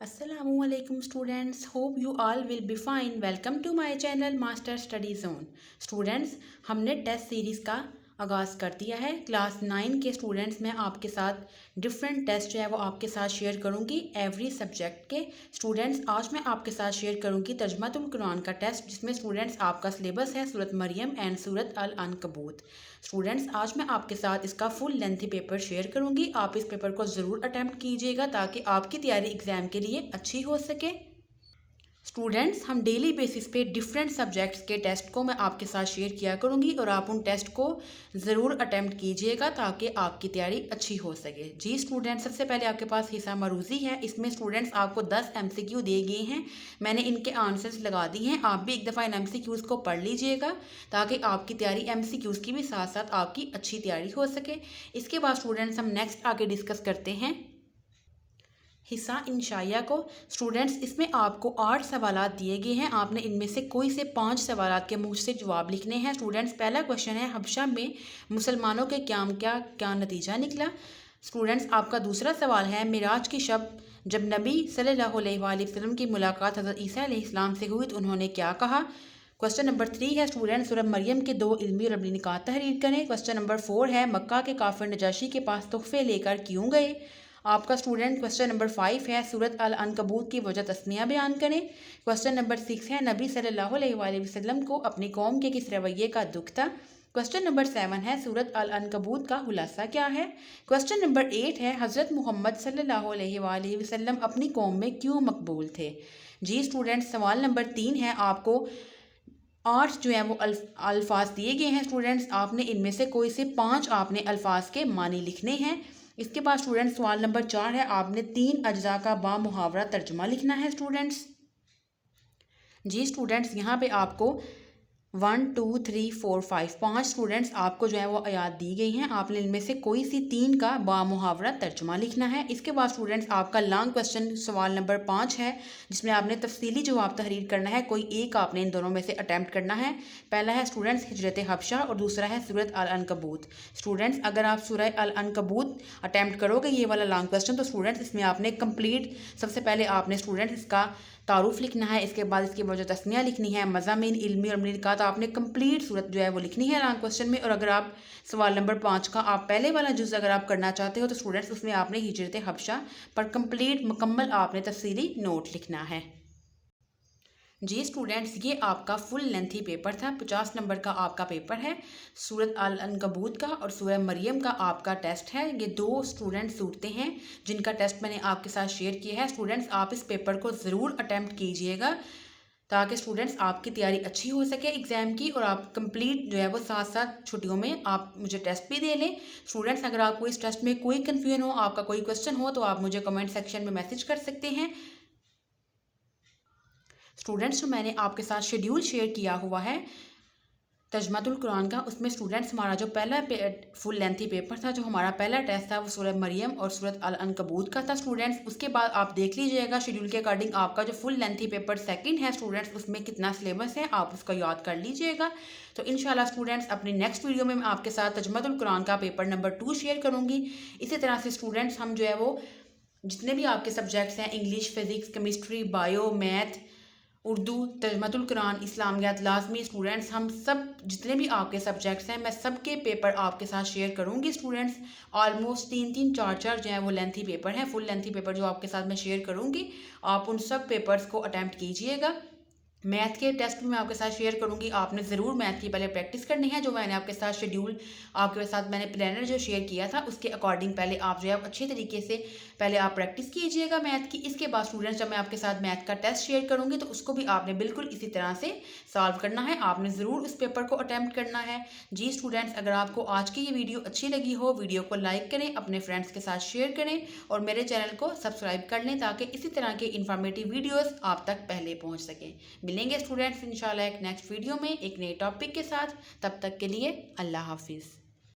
Assalamu alaikum students. Hope you all will be fine. Welcome to my channel Master Study Zone. Students, हमने test series का आगाज़ कर दिया है। Class 9 के स्टूडेंट्स मैं आपके साथ डिफरेंट टेस्ट जो है वो आपके साथ शेयर करूंगी एवरी सब्जेक्ट के। स्टूडेंट्स, आज मैं आपके साथ शेयर करूंगी तर्जुमातुल कुरान का टेस्ट, जिसमें स्टूडेंट्स आपका सिलेबस है सूरत मरियम एंड सूरत अल अनकबूत। स्टूडेंट्स, आज मैं आपके साथ इसका फुल लेंथी पेपर शेयर करूंगी। आप इस पेपर को ज़रूर अटैम्प्ट कीजिएगा ताकि आपकी तैयारी एग्ज़ाम के लिए अच्छी हो सके। स्टूडेंट्स, हम डेली बेसिस पे डिफरेंट सब्जेक्ट्स के टेस्ट को मैं आपके साथ शेयर किया करूंगी और आप उन टेस्ट को ज़रूर अटेम्प्ट कीजिएगा ताकि आपकी तैयारी अच्छी हो सके। जी स्टूडेंट्स, सबसे पहले आपके पास हिस्सा मरूज़ी है। इसमें स्टूडेंट्स आपको 10 MCQ दिए गए हैं। मैंने इनके आंसर्स लगा दिए हैं। आप भी एक दफ़ा इन MCQs को पढ़ लीजिएगा ताकि आपकी तैयारी MCQs की भी साथ साथ आपकी अच्छी तैयारी हो सके। इसके बाद स्टूडेंट्स हम नेक्स्ट आगे डिस्कस करते हैं हिस्सा इंशाइया को। स्टूडेंट्स, इसमें आपको 8 सवालात दिए गए हैं। आपने इनमें से कोई से 5 सवालात के मुझ से जवाब लिखने हैं। स्टूडेंट्स, पहला क्वेश्चन है, हबशा में मुसलमानों के क़याम का क्या नतीजा निकला। स्टूडेंट्स, आपका दूसरा सवाल है, मिराज की शब जब नबी सल्लल्लाहु अलैहि वसल्लम की मुलाकात हज़रत ईसा अलैहिस्सलाम से हुई तो उन्होंने क्या कहा। क्वेश्चन नंबर 3 है स्टूडेंट, सूरह मरियम के 2 इल्मी और अमली निकात तहरीर करें। क्वेश्चन नंबर 4 है, मक्का के काफिर नजाशी के पास तोहफे लेकर क्यों गए। आपका स्टूडेंट क्वेश्चन नंबर 5 है, सूरत अल अनकबूत की वजह तस्निया बयान करें। क्वेश्चन नंबर 6 है, नबी सल्लल्लाहु अलैहि वसल्लम को अपनी कौम के किस रवैये का दुख था। क्वेश्चन नंबर 7 है, सूरत अल अनकबूत का खुलासा क्या है। क्वेश्चन नंबर 8 है, हज़रत मोहम्मद सल्लल्लाहु अलैहि वसल्लम अपनी कौम में क्यों मकबूल थे। जी स्टूडेंट, सवाल नंबर 3 है, आपको 8 जो है वो अल्फाज दिए गए हैं। स्टूडेंट्स, आपने इनमें से कोई से 5 आपने अल्फाज के मानी लिखने हैं। इसके बाद स्टूडेंट्स सवाल नंबर 4 है, आपने 3 अज्जा का बामुहावरा तर्जुमा लिखना है। स्टूडेंट्स जी स्टूडेंट्स, यहाँ पे आपको 1 2 3 4 5 5 स्टूडेंट्स आपको जो है वो आयात दी गई हैं। आपने इनमें से कोई सी 3 का बामुहावरा तर्जुमा लिखना है। इसके बाद स्टूडेंट्स आपका लॉन्ग क्वेश्चन सवाल नंबर 5 है, जिसमें आपने तफसीली जवाब तहरीर करना है। कोई एक आपने इन दोनों में से अटैम्प्ट करना है। पहला है स्टूडेंट्स हिजरत हबशा और दूसरा है सूरत अल अनकबूत। स्टूडेंट्स, अगर आप सूरह अल अनकबूत अटैम्प्ट करोगे ये वाला लॉन्ग क्वेश्चन, तो स्टूडेंट्स इसमें आपने कंप्लीट सबसे पहले आपने स्टूडेंट्स इसका तारुफ लिखना है। इसके बाद इसकी वजह तस्निया लिखनी है, मज़ामीन इल्मी और अमली निकात आपने कंप्लीट सूरत जो है वो लिखनी है लॉन्ग क्वेश्चन में। और अगर आप सवाल नंबर 5 का आप पहले वाला जुज़ अगर आप करना चाहते हो तो स्टूडेंट्स उसमें आपने हिजरत हबशा पर कंप्लीट मुकम्मल आपने तफसीली नोट लिखना है। जी स्टूडेंट्स, ये आपका फुल लेंथी पेपर था। 50 नंबर का आपका पेपर है। सूरत अल अनकबूत का और सूरह मरियम का आपका टेस्ट है। ये 2 स्टूडेंट सूरतें हैं जिनका टेस्ट मैंने आपके साथ शेयर किया है। स्टूडेंट्स, आप इस पेपर को ज़रूर अटैम्प्ट कीजिएगा ताकि स्टूडेंट्स आपकी तैयारी अच्छी हो सके एग्ज़ाम की और आप कंप्लीट जो है वो साथ साथ छुट्टियों में आप मुझे टेस्ट भी दे लें। स्टूडेंट्स, अगर आपको इस टेस्ट में कोई कन्फ्यूजन हो, आपका कोई क्वेश्चन हो, तो आप मुझे कमेंट सेक्शन में मैसेज कर सकते हैं। स्टूडेंट्स, जो मैंने आपके साथ शेड्यूल शेयर किया हुआ है तर्जुमातुल कुरान का, उसमें स्टूडेंट्स हमारा जो पहला फुल लेंथी पेपर था, जो हमारा पहला टेस्ट था, वो सूरह मरियम और सूरत अल अनकबूत का था। स्टूडेंट्स, उसके बाद आप देख लीजिएगा शेड्यूल के अकॉर्डिंग आपका जो फुल लेंथी पेपर सेकंड है स्टूडेंट्स, उसमें कितना सिलेबस है आप उसको याद कर लीजिएगा। तो इंशाल्लाह स्टूडेंट्स अपनी नेक्स्ट वीडियो में मैं आपके साथ तर्जुमातुल कुरान का पेपर नंबर 2 शेयर करूँगी। इसी तरह से स्टूडेंट्स हम जो है वो जितने भी आपके सब्जेक्ट्स हैं, English, physics, chemistry, bio, math, Urdu, तर्जुमातुल कुरान, इस्लामियात, लाजमी, स्टूडेंट्स हम सब जितने भी आपके सब्जेक्ट्स हैं मैं सबके पेपर आपके साथ शेयर करूंगी। स्टूडेंट्स, ऑलमोस्ट 3 4 जो है वो लेंथी पेपर हैं, फुल लेंथी पेपर जो आपके साथ मैं शेयर करूंगी। आप उन सब पेपर्स को अटैम्प्ट कीजिएगा। मैथ के टेस्ट भी मैं आपके साथ शेयर करूंगी। आपने ज़रूर मैथ की पहले प्रैक्टिस करनी है। जो मैंने आपके साथ शेड्यूल आपके साथ मैंने प्लानर जो शेयर किया था उसके अकॉर्डिंग पहले आप जो है अच्छे तरीके से पहले आप प्रैक्टिस कीजिएगा मैथ की। इसके बाद स्टूडेंट्स जब मैं आपके साथ मैथ का टेस्ट शेयर करूंगी तो उसको भी आपने बिल्कुल इसी तरह से सॉल्व करना है। आपने ज़रूर उस पेपर को अटैम्प्ट करना है। जी स्टूडेंट्स, अगर आपको आज की ये वीडियो अच्छी लगी हो, वीडियो को लाइक करें, अपने फ्रेंड्स के साथ शेयर करें और मेरे चैनल को सब्सक्राइब कर लें ताकि इसी तरह के इन्फॉर्मेटिव वीडियोज़ आप तक पहले पहुँच सकें। मिलेंगे स्टूडेंट्स इंशाल्लाह एक नेक्स्ट वीडियो में एक नए टॉपिक के साथ। तब तक के लिए अल्लाह हाफिज़।